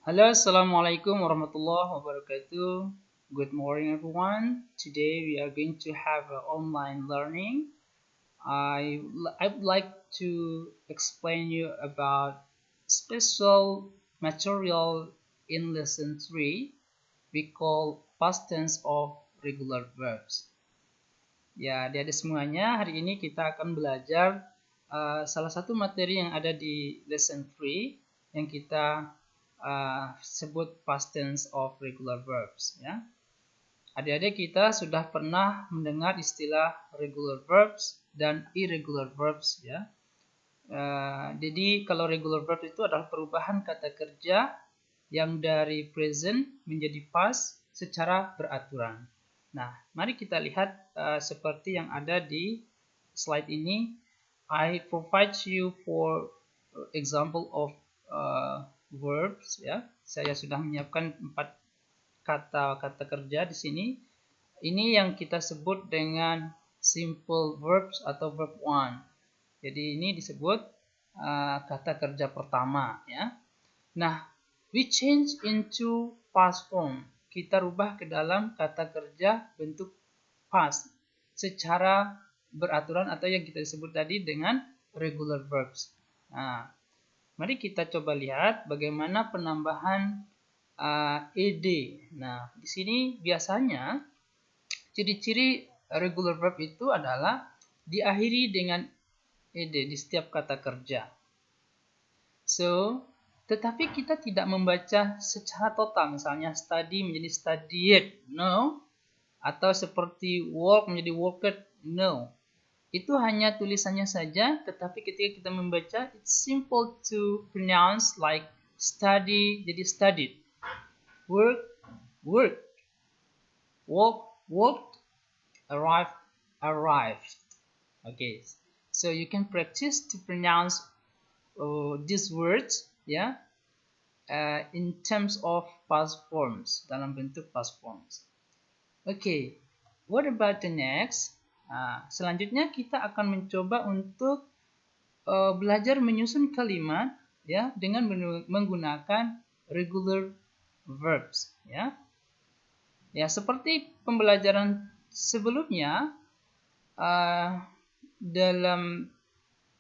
Hello, Assalamualaikum warahmatullahi wabarakatuh. Good morning, everyone. Today we are going to have online learning. I'd like to explain you about special material in lesson 3 we call past tense of regular verbs. Ya, adik-adik semuanya, hari ini kita akan belajar salah satu materi yang ada di lesson 3 yang kita sebut past tense of regular verbs. Ya, adik-adik kita sudah pernah mendengar istilah regular verbs dan irregular verbs. Ya, jadi kalau regular verbs itu adalah perubahan kata kerja yang dari present menjadi past secara beraturan. Nah, mari kita lihat seperti yang ada di slide ini. I provide you for example of verbs. Ya, saya sudah menyiapkan 4 kata kerja di sini. Ini yang kita sebut dengan simple verbs atau verb one. Jadi ini disebut kata kerja pertama. Ya. Nah, we change into past form. Kita rubah ke dalam kata kerja bentuk past secara beraturan atau yang kita sebut tadi dengan regular verbs. Nah, mari kita coba lihat bagaimana penambahan ed. Nah, di sini biasanya ciri-ciri regular verb itu adalah diakhiri dengan ed di setiap kata kerja. Tetapi kita tidak membaca secara total, misalnya study menjadi studied, no. Atau seperti work menjadi worked, no. Itu hanya tulisannya saja, tetapi ketika kita membaca, it's simple to pronounce like study jadi studied, work, worked, walk, walked, arrive, arrived. Okay, so you can practice to pronounce these words, ya, in terms of past forms, dalam bentuk past forms. Okay, what about the next? Selanjutnya kita akan mencoba untuk belajar menyusun kalimat, ya, dengan menggunakan regular verbs. Ya, seperti pembelajaran sebelumnya, dalam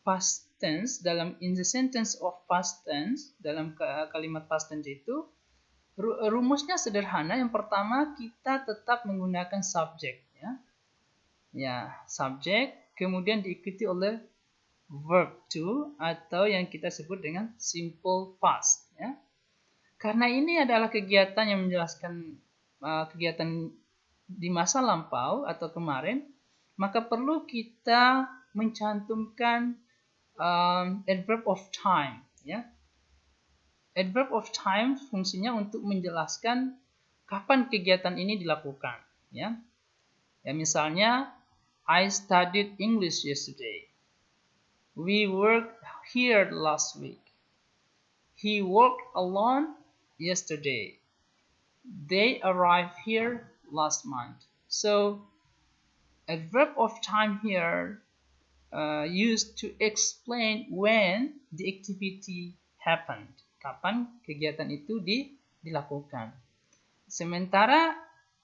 past tense, dalam in the sentence of past tense, dalam kalimat past tense itu rumusnya sederhana. Yang pertama, kita tetap menggunakan subject, ya, subject, kemudian diikuti oleh verb to atau yang kita sebut dengan simple past, ya. Karena ini adalah kegiatan yang menjelaskan kegiatan di masa lampau atau kemarin, maka perlu kita mencantumkan adverb of time, ya. Adverb of time fungsinya untuk menjelaskan kapan kegiatan ini dilakukan, ya. Ya, misalnya I studied English yesterday. We worked here last week. He worked alone yesterday. They arrived here last month. So, adverb of time here used to explain when the activity happened. Kapan kegiatan itu dilakukan. Sementara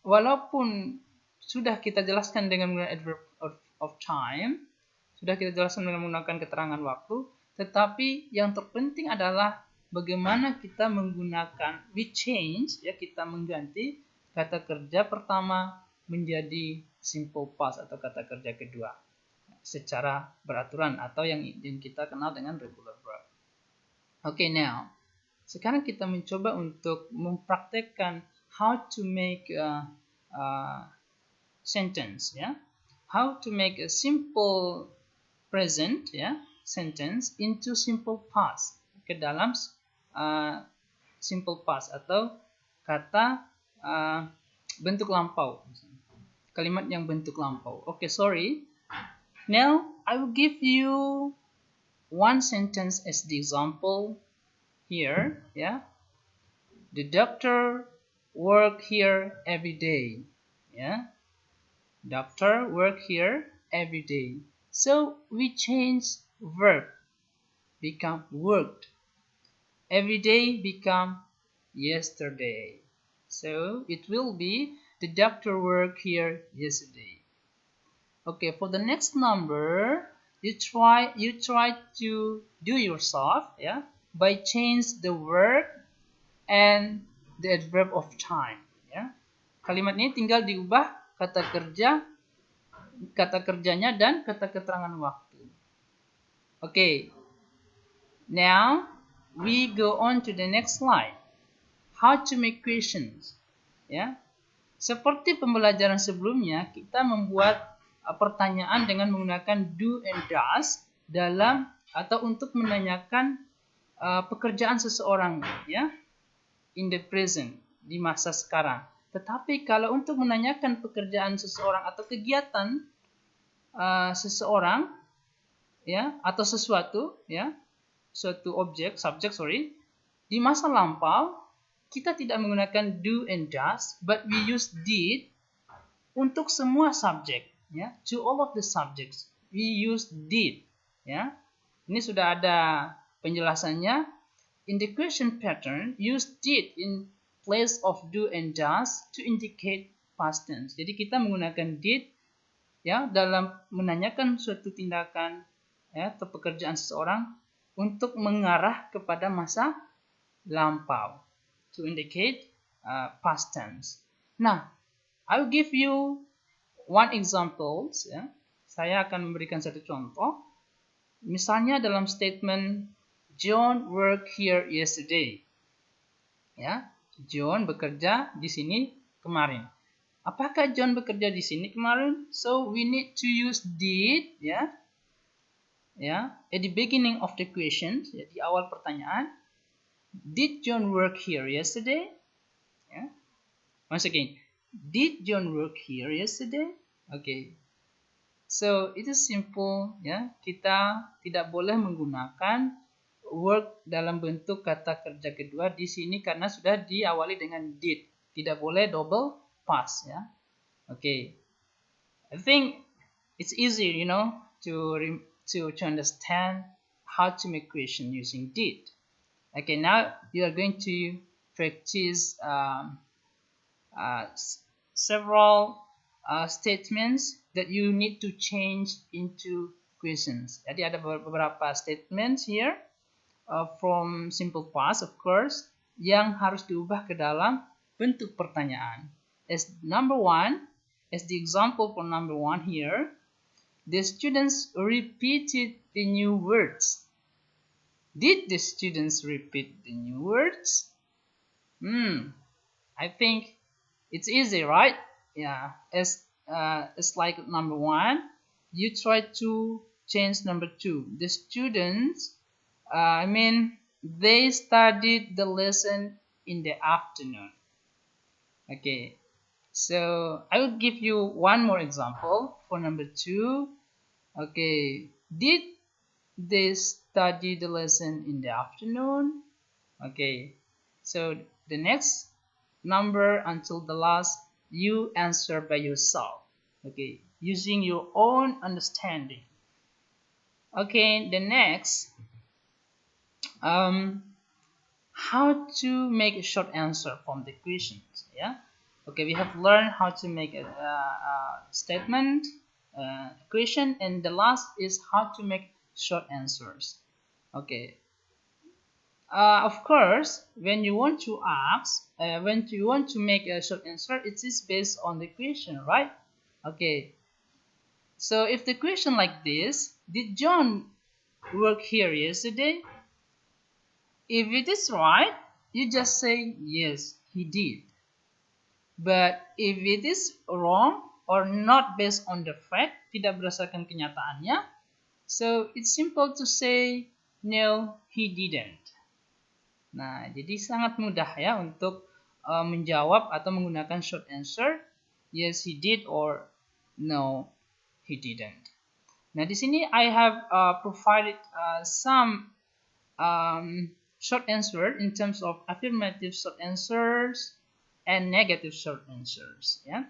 walaupun sudah kita jelaskan dengan menggunakan adverb of time, sudah kita jelaskan dengan menggunakan keterangan waktu, tetapi yang terpenting adalah bagaimana kita menggunakan we change, ya, kita mengganti kata kerja pertama menjadi simple past atau kata kerja kedua secara beraturan atau yang kita kenal dengan regular verb. Okay, now sekarang kita mencoba untuk mempraktekkan how to make a sentence, ya. How to make a simple present, ya, sentence into simple past, ke dalam simple past atau kata bentuk lampau, kalimat yang bentuk lampau. Okay, sorry. Now I will give you one sentence as the example here, ya. The doctor work here every day, ya. Doctor work here every day. So we change verb become worked. Every day become yesterday. So it will be the doctor worked here yesterday. Okay, for the next number, you try to do yourself, yeah, by change the word and the adverb of time, ya. Kalimat ini tinggal diubah kata kerjanya dan kata keterangan waktu. Okay. Now we go on to the next slide. How to make questions, ya. Seperti pembelajaran sebelumnya, kita membuat pertanyaan dengan menggunakan do and does dalam atau untuk menanyakan pekerjaan seseorang, ya, in the present, di masa sekarang. Tetapi kalau untuk menanyakan pekerjaan seseorang atau kegiatan seseorang, ya, atau sesuatu, ya, suatu subjek, di masa lampau kita tidak menggunakan do and does, but we use did untuk semua subjek, ya. To all of the subjects we use did, ya. Ini sudah ada penjelasannya. In the question pattern, use did in place of do and does to indicate past tense. Jadi kita menggunakan did, ya, dalam menanyakan suatu tindakan, ya, atau pekerjaan seseorang untuk mengarah kepada masa lampau, to indicate past tense. Nah, I will give you one example, ya. Saya akan memberikan satu contoh. Misalnya dalam statement John worked here yesterday, ya. John bekerja di sini kemarin. Apakah John bekerja di sini kemarin? So we need to use did, ya, ya, at the beginning of the question, ya, di awal pertanyaan. Did John work here yesterday? Ya. Once again, did John work here yesterday? Okay. So it is simple, ya. Kita tidak boleh menggunakan work dalam bentuk kata kerja kedua di sini karena sudah diawali dengan did. Tidak boleh double past, ya. Okay. I think it's easy, to understand how to make question using did. Okay, now you are going to practice several statements that you need to change into questions. Jadi ada beberapa statements here from simple past, of course, yang harus diubah ke dalam bentuk pertanyaan. As the example for number one here, the students repeated the new words. Did the students repeat the new words? I think it's easy, right? Yeah, it's like number one. You try to change number two. The students, they studied the lesson in the afternoon. Okay, so I will give you one more example for number two. Okay, did they study the lesson in the afternoon? Okay, so the next number until the last, you answer by yourself. Okay, using your own understanding. Okay, the next, how to make a short answer from the questions. Yeah. Okay, we have learned how to make a statement, question, and the last is how to make short answers. Okay. Of course, when you want to make a short answer, it is based on the question, right? Okay. So if the question like this, did John work here yesterday? If it is right, you just say yes, he did. But if it is wrong or not based on the fact, tidak berdasarkan kenyataannya, so it's simple to say no, he didn't. Nah, jadi sangat mudah, ya, untuk menjawab atau menggunakan short answer, yes he did or no he didn't. Nah, di sini I have provided some short answer in terms of affirmative short answers and negative short answers, ya.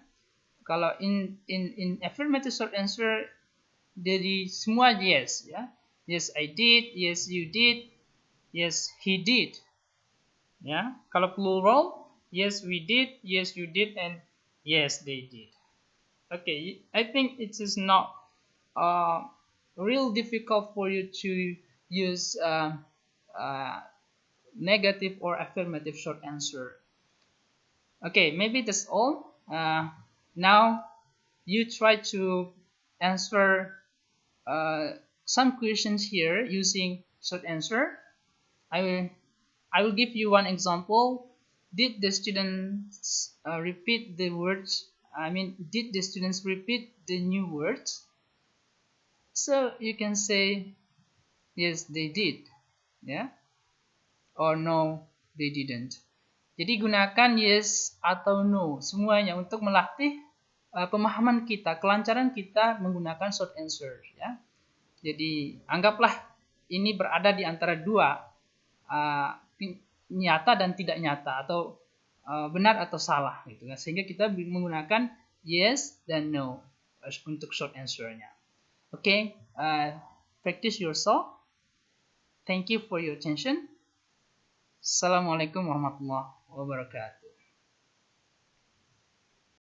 Kalau in affirmative short answer jadi semua yes, ya. Yes I did, yes you did, yes he did. Ya, kalau plural, yes we did, yes you did, and yes they did. Okay, I think it is not uh, real difficult for you to use uh, negative or affirmative short answer. Okay, maybe that's all. Now you try to answer uh, some questions here using short answer. I will I will give you one example. Did the students repeat the words? I mean, did the students repeat the new words? So you can say yes, they did, ya, or no, they didn't. Jadi gunakan yes atau no semuanya untuk melatih pemahaman kita, kelancaran kita menggunakan short answer, ya. Jadi anggaplah ini berada di antara dua, uh, nyata dan tidak nyata, atau benar atau salah gitu kan, sehingga kita menggunakan yes dan no untuk short answer-nya. Okay, practice yourself. Thank you for your attention. Assalamualaikum warahmatullahi wabarakatuh.